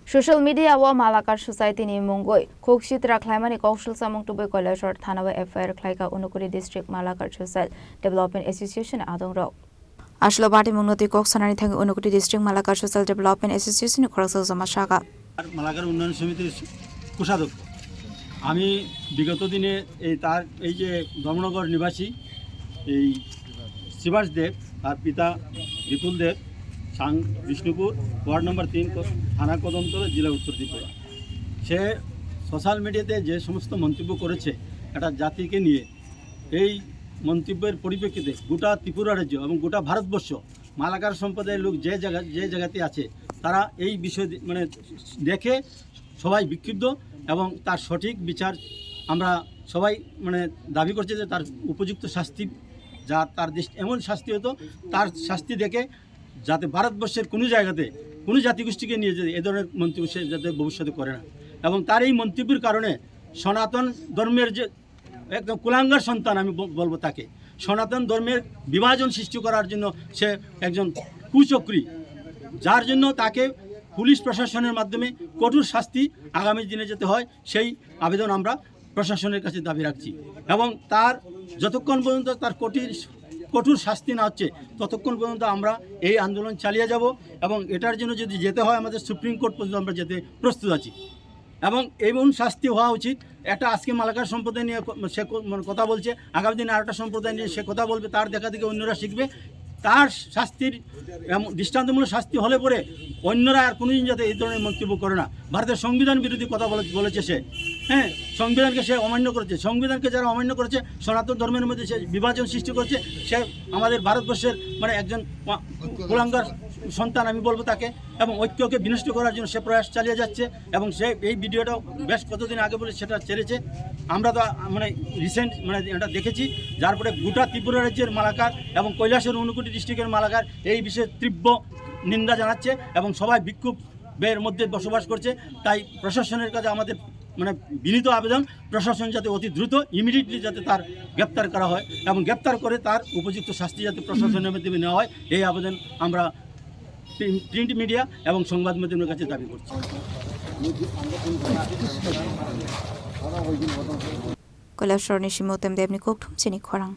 Social media wa Malakar society ni mungoi khok sitra khlaimani kaushal samung tubai Koilashwar thanawa FIR khlaika Unukuri district Malakar social development association adong rok Ashlo bati mungnoti kok sanani thang Unukuri district Malakar social development association khorasal samashaga Malakar উন্নয়ন সমিতির কোষাধ্যক্ষ আমি বিগত দিনে এই যে ধর্মনগর নিবাসী এই শিবাস দেব তার পিতা বিপুল দেব সাং বিষ্ণুপুর ওয়ার্ড নম্বর 3 থানা কদমতলা জেলা উত্তর ত্রিপুরা সে সোশ্যাল মিডিয়াতে যে সমস্ত মন্তব্য করেছে একটা জাতিকে নিয়ে এই মন্তব্যের পরিপ্রেক্ষিতে গোটা ত্রিপুরা রাজ্য এবং গোটা ভারতবর্ষ মালাকার সম্প্রদায়ের লোক যে জায়গাতে আছে তারা এই বিষয় মানে দেখে সবাই বিক্ষুব্ধ এবং তার সঠিক বিচার আমরা সবাই মানে দাবি করছে যে তার উপযুক্ত শাস্তি যা তার দেশ এমন শাস্তি হতো তার শাস্তি দেখে যাতে ভারতবর্ষের কোনো জায়গাতে কোনো জাতিগোষ্ঠীকে নিয়ে যে এ ধরনের মন্তব্য সে যাতে ভবিষ্যতে করে না এবং তার এই মন্তব্যের কারণে সনাতন ধর্মের যে একদম কুলাঙ্গার সন্তান আমি বলবো তাকে সনাতন ধর্মের বিভাজন সৃষ্টি করার জন্য সে একজন কুচক্রী যার জন্য তাকে পুলিশ প্রশাসনের মাধ্যমে কঠোর শাস্তি আগামী দিনে যেতে হয় সেই আবেদন আমরা প্রশাসনের কাছে দাবি রাখছি এবং তার যতক্ষণ পর্যন্ত তার কঠোর শাস্তি না হচ্ছে ততক্ষণ পর্যন্ত আমরা এই আন্দোলন চালিয়ে যাব এবং এটার জন্য যদি যেতে হয় আমাদের সুপ্রিম কোর্ট পর্যন্ত আমরা যেতে প্রস্তুত আছি এবং এমন শাস্তি হওয়া উচিত একটা আজকে মালাকার সম্প্রদায় নিয়ে সে কথা বলছে আগামী দিনে আরেকটা সম্প্রদায় নিয়ে সে কথা বলবে তার দেখা থেকে অন্যরা শিখবে তার শাস্তির দৃষ্টান্তমূলক শাস্তি হলে পরে অন্যরা আর কোনোদিন যাতে এই ধরনের মন্তব্য করে না ভারতের সংবিধান বিরোধী কথা বলেছে সে হ্যাঁ সংবিধানকে সে অমান্য করেছে সংবিধানকে যারা অমান্য করেছে সনাতন ধর্মের মধ্যে সে বিভাজন সৃষ্টি করেছে সে আমাদের ভারতবর্ষের মানে একজন কুলাঙ্গার সন্তান আমি বলবো তাকে এবং ঐক্যকে বিনষ্ট করার জন্য সে প্রয়াস চালিয়ে যাচ্ছে এবং সে এই ভিডিওটাও বেশ কতদিন আগে বলে সেটা ছেড়েছে আমরা তো মানে রিসেন্ট মানে এটা দেখেছি যার পরে গোটা ত্রিপুরা রাজ্যের মালাকার এবং কৈলাসের ঊনকোটি ডিস্ট্রিক্টের মালাকার এই বিষয়ে তীব্র নিন্দা জানাচ্ছে এবং সবাই বিক্ষোভের মধ্যে বসবাস করছে তাই প্রশাসনের কাছে আমাদের মানে বিনীত আবেদন প্রশাসন যাতে অতি দ্রুত ইমিডিয়েটলি যাতে তার গ্রেপ্তার করা হয় এবং গ্রেপ্তার করে তার উপযুক্ত শাস্তি যাতে প্রশাসনের মাধ্যমে নেওয়া হয় এই আবেদন আমরা প্রিন্ট মিডিয়া এবং সংবাদ মাধ্যমের কাছে দাবি করছি কৈলাসর নিশিমোতেম দেবনি কোকঠুম চিনি খরাং